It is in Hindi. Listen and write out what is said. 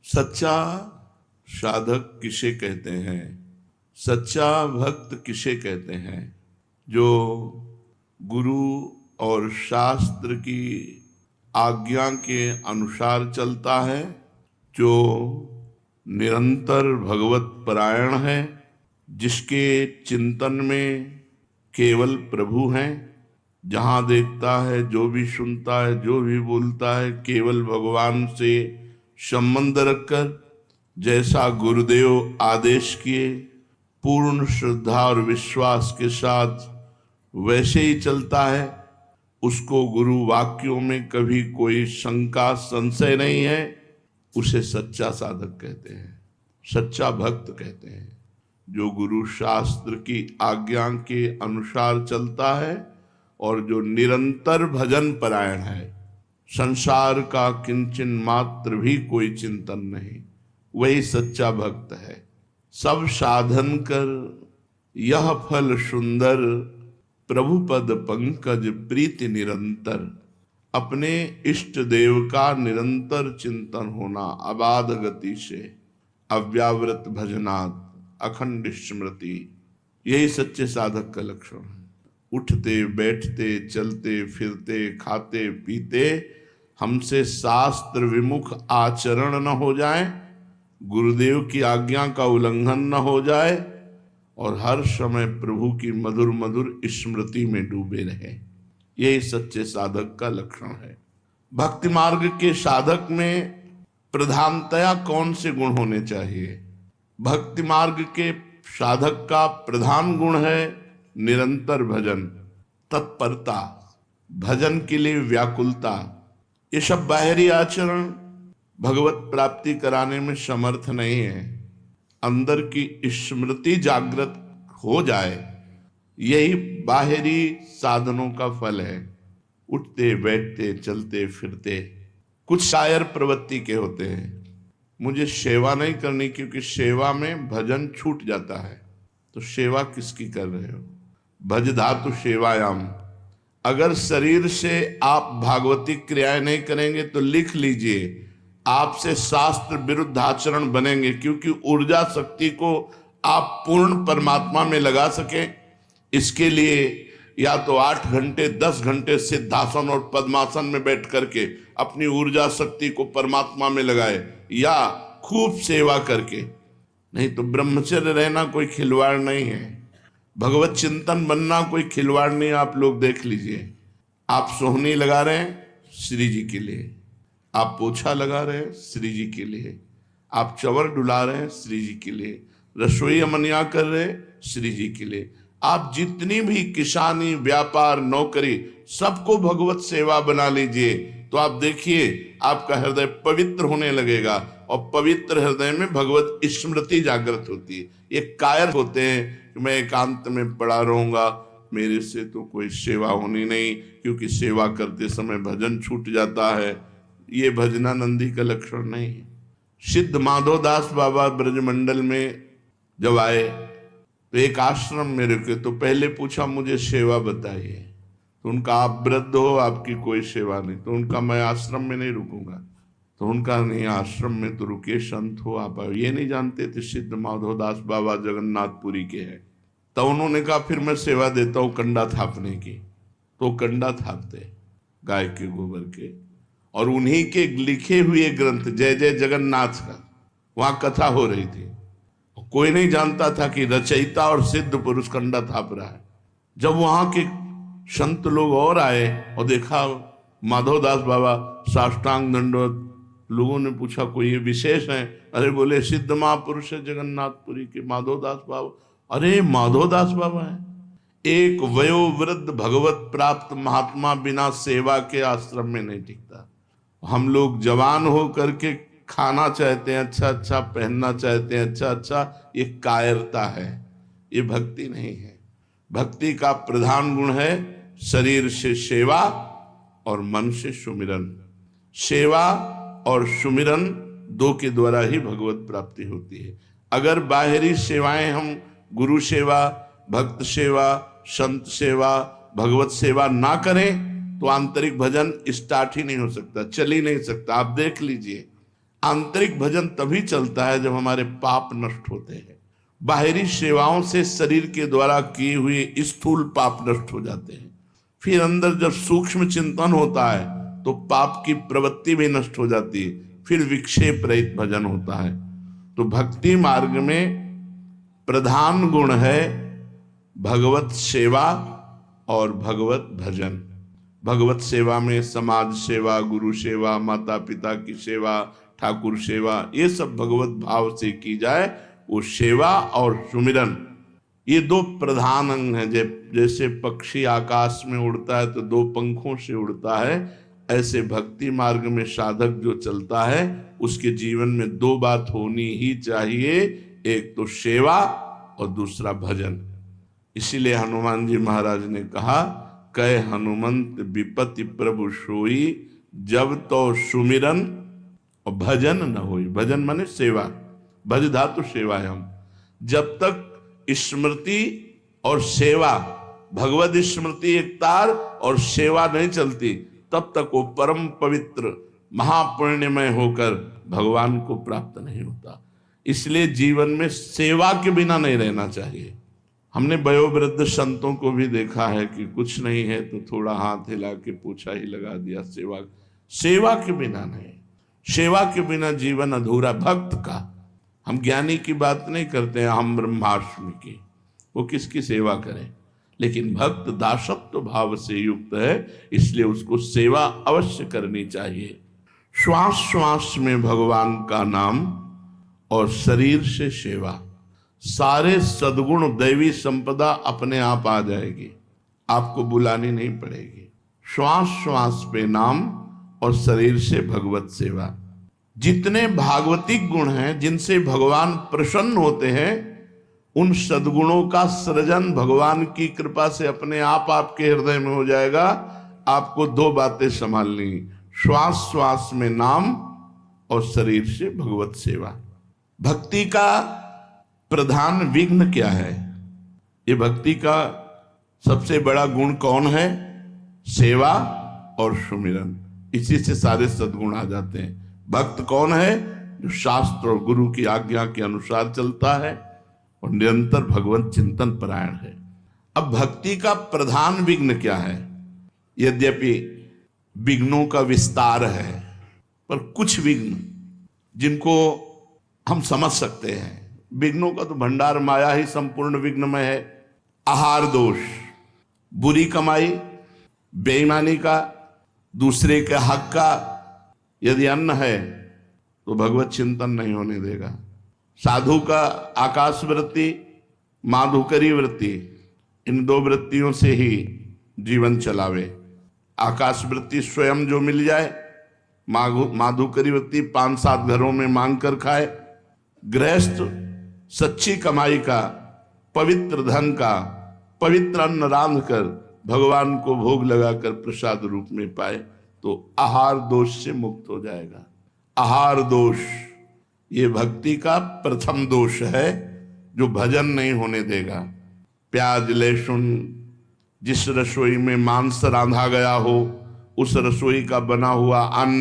सच्चा साधक किसे कहते हैं, सच्चा भक्त किसे कहते हैं? जो गुरु और शास्त्र की आज्ञा के अनुसार चलता है, जो निरंतर भगवत परायण है, जिसके चिंतन में केवल प्रभु हैं, जहाँ देखता है, जो भी सुनता है, जो भी बोलता है, केवल भगवान से संबंध रखकर जैसा गुरुदेव आदेश किए पूर्ण श्रद्धा और विश्वास के साथ वैसे ही चलता है, उसको गुरु वाक्यों में कभी कोई शंका संशय नहीं है, उसे सच्चा साधक कहते हैं, सच्चा भक्त कहते हैं। जो गुरु शास्त्र की आज्ञा के अनुसार चलता है और जो निरंतर भजन परायण है, संसार का किंचन मात्र भी कोई चिंतन नहीं, वही सच्चा भक्त है। सब साधन कर यह फल सुंदर, प्रभु पद पंकज प्रीति निरंतर। अपने इष्ट देव का निरंतर चिंतन होना अबाध गति से, अव्यावृत भजनात् अखंड स्मृति, यही सच्चे साधक का लक्षण है। उठते बैठते चलते फिरते खाते पीते हमसे शास्त्र विमुख आचरण न हो जाए, गुरुदेव की आज्ञा का उल्लंघन न हो जाए, और हर समय प्रभु की मधुर मधुर स्मृति में डूबे रहे, यही सच्चे साधक का लक्षण है। भक्ति मार्ग के साधक में प्रधानतया कौन से गुण होने चाहिए? भक्ति मार्ग के साधक का प्रधान गुण है निरंतर भजन, तत्परता, भजन के लिए व्याकुलता। ये सब बाहरी आचरण भगवत प्राप्ति कराने में समर्थ नहीं है। अंदर की स्मृति जागृत हो जाए, यही बाहरी साधनों का फल है। उठते बैठते चलते फिरते कुछ शायर प्रवृत्ति के होते हैं, मुझे सेवा नहीं करनी क्योंकि सेवा में भजन छूट जाता है। तो सेवा किसकी कर रहे हो? भज धातु सेवायाम। अगर शरीर से आप भागवती क्रियाएं नहीं करेंगे तो लिख लीजिए, आपसे शास्त्र विरुद्ध आचरण बनेंगे, क्योंकि ऊर्जा शक्ति को आप पूर्ण परमात्मा में लगा सके, इसके लिए या तो 8 घंटे 10 घंटे सिद्धासन और पद्मासन में बैठ करके अपनी ऊर्जा शक्ति को परमात्मा में लगाए, या खूब सेवा करके। नहीं तो ब्रह्मचर्य रहना कोई खिलवाड़ नहीं है, भगवत चिंतन बनना कोई खिलवाड़ नहीं। आप लोग देख लीजिए, आप सोहनी लगा रहे हैं श्री जी के लिए, आप पोछा लगा रहे हैं श्री जी के लिए, आप चवर डुला रहे हैं श्री जी के लिए, रसोई अमनिया कर रहे हैं श्री जी के लिए। आप जितनी भी किसानी व्यापार नौकरी सबको भगवत सेवा बना लीजिए, तो आप देखिए आपका हृदय पवित्र होने लगेगा, और पवित्र हृदय में भगवत स्मृति जागृत होती है। ये कायर होते हैं कि मैं एकांत में पड़ा रहूंगा, मेरे से तो कोई सेवा होनी नहीं, क्योंकि सेवा करते समय भजन छूट जाता है। ये भजनानंदी का लक्षण नहीं है। सिद्ध माधोदास बाबा ब्रजमंडल में जब आए तो एक आश्रम में रुके, तो पहले पूछा मुझे सेवा बताइए, तो उनका आप वृद्ध हो, आपकी कोई सेवा नहीं। तो उनका मैं आश्रम में नहीं रुकूंगा। तो उनका नहीं, आश्रम में तो रुके, संत हो आप। ये नहीं जानते थे सिद्ध माधोदास बाबा जगन्नाथपुरी के हैं। तो उन्होंने कहा फिर मैं सेवा देता हूँ कंडा थापने की। तो कंडा थापते गाय के गोबर के, और उन्हीं के लिखे हुए ग्रंथ जय जय जगन्नाथ का वहां कथा हो रही थी। कोई नहीं जानता था कि रचयिता और सिद्ध पुरुष कंडा थाप रहा है। जब वहां के संत लोग और आए और देखा माधवदास बाबा साष्टांग दंडवत, लोगों ने पूछा कोई ये विशेष है? अरे बोले सिद्ध महापुरुष है जगन्नाथपुरी के माधवदास बाबा। अरे माधवदास बाबा है। एक वयोवृद्ध भगवत प्राप्त महात्मा बिना सेवा के आश्रम में नहीं टिकता। हम लोग जवान हो करके खाना चाहते हैं अच्छा अच्छा, पहनना चाहते हैं अच्छा अच्छा, ये कायरता है, ये भक्ति नहीं है। भक्ति का प्रधान गुण है शरीर से सेवा और मन से सुमिरन। सेवा और सुमिरन दो के द्वारा ही भगवत प्राप्ति होती है। अगर बाहरी सेवाएं हम गुरु सेवा, भक्त सेवा, संत सेवा, भगवत सेवा ना करें तो आंतरिक भजन स्टार्ट ही नहीं हो सकता, चल ही नहीं सकता। आप देख लीजिए, आंतरिक भजन तभी चलता है जब हमारे पाप नष्ट होते हैं। बाहरी सेवाओं से शरीर के द्वारा किए हुए स्थूल पाप नष्ट हो जाते हैं। फिर अंदर जब सूक्ष्म चिंतन होता है तो पाप की प्रवृत्ति भी नष्ट हो जाती है, फिर विक्षेप रहित भजन होता है। तो भक्ति मार्ग में प्रधान गुण है भगवत सेवा और भगवत भजन। भगवत सेवा में समाज सेवा, गुरु सेवा, माता पिता की सेवा, ठाकुर सेवा, ये सब भगवत भाव से की जाए, वो सेवा और सुमिरन, ये दो प्रधान अंग हैं। जैसे पक्षी आकाश में उड़ता है तो दो पंखों से उड़ता है, ऐसे भक्ति मार्ग में साधक जो चलता है उसके जीवन में दो बात होनी ही चाहिए, एक तो सेवा और दूसरा भजन। इसीलिए हनुमान जी महाराज ने कहा, कह हनुमंत विपत्ति प्रभु सोई, जब तो सुमिरन और भजन न होई। भजन माने सेवा, भज धातु सेवा है। हम जब तक स्मृति और सेवा, भगवत स्मृति एक तार और सेवा नहीं चलती, तब तक वो परम पवित्र महापुण्यमय होकर भगवान को प्राप्त नहीं होता। इसलिए जीवन में सेवा के बिना नहीं रहना चाहिए। हमने वयोवृद्ध संतों को भी देखा है कि कुछ नहीं है तो थोड़ा हाथ हिला के पोछा ही लगा दिया, सेवा के बिना नहीं। सेवा के बिना जीवन अधूरा। भक्त का, हम ज्ञानी की बात नहीं करते हैं, हम ब्रह्माष्टमी की, वो किसकी सेवा करें, लेकिन भक्त दासत्व भाव से युक्त है, इसलिए उसको सेवा अवश्य करनी चाहिए। श्वास श्वास में भगवान का नाम और शरीर से सेवा, सारे सद्गुण दैवी संपदा अपने आप आ जाएगी, आपको बुलानी नहीं पड़ेगी। श्वास श्वास पे नाम और शरीर से भगवत सेवा। जितने भागवतिक गुण हैं जिनसे भगवान प्रसन्न होते हैं, उन सद्गुणों का सृजन भगवान की कृपा से अपने आप आपके हृदय में हो जाएगा। आपको दो बातें संभालनी, श्वास श्वास में नाम और शरीर से भगवत सेवा। भक्ति का प्रधान विघ्न क्या है? ये भक्ति का सबसे बड़ा गुण कौन है? सेवा और सुमिरन। इसी से सारे सद्गुण आ जाते हैं। भक्त कौन है? जो शास्त्र और गुरु की आज्ञा के अनुसार चलता है और निरंतर भगवत चिंतन परायण है। अब भक्ति का प्रधान विघ्न क्या है? यद्यपि विघ्नों का विस्तार है, पर कुछ विघ्न जिनको हम समझ सकते हैं। विघ्नों का तो भंडार माया ही संपूर्ण विघ्नमय है। आहार दोष, बुरी कमाई, बेईमानी का, दूसरे के हक का यदि अन्न है तो भगवत चिंतन नहीं होने देगा। साधु का आकाश वृत्ति, माधुकरी वृत्ति, इन दो वृत्तियों से ही जीवन चलावे। आकाश वृत्ति स्वयं जो मिल जाए, माधुकरी वृत्ति 5-7 घरों में मांग कर खाए। गृहस्थ सच्ची कमाई का, पवित्र धन का, पवित्र अन्न रांध कर भगवान को भोग लगाकर प्रसाद रूप में पाए तो आहार दोष से मुक्त हो जाएगा। आहार दोष ये भक्ति का प्रथम दोष है जो भजन नहीं होने देगा। प्याज लहसुन, जिस रसोई में मांस रांधा गया हो, उस रसोई का बना हुआ अन्न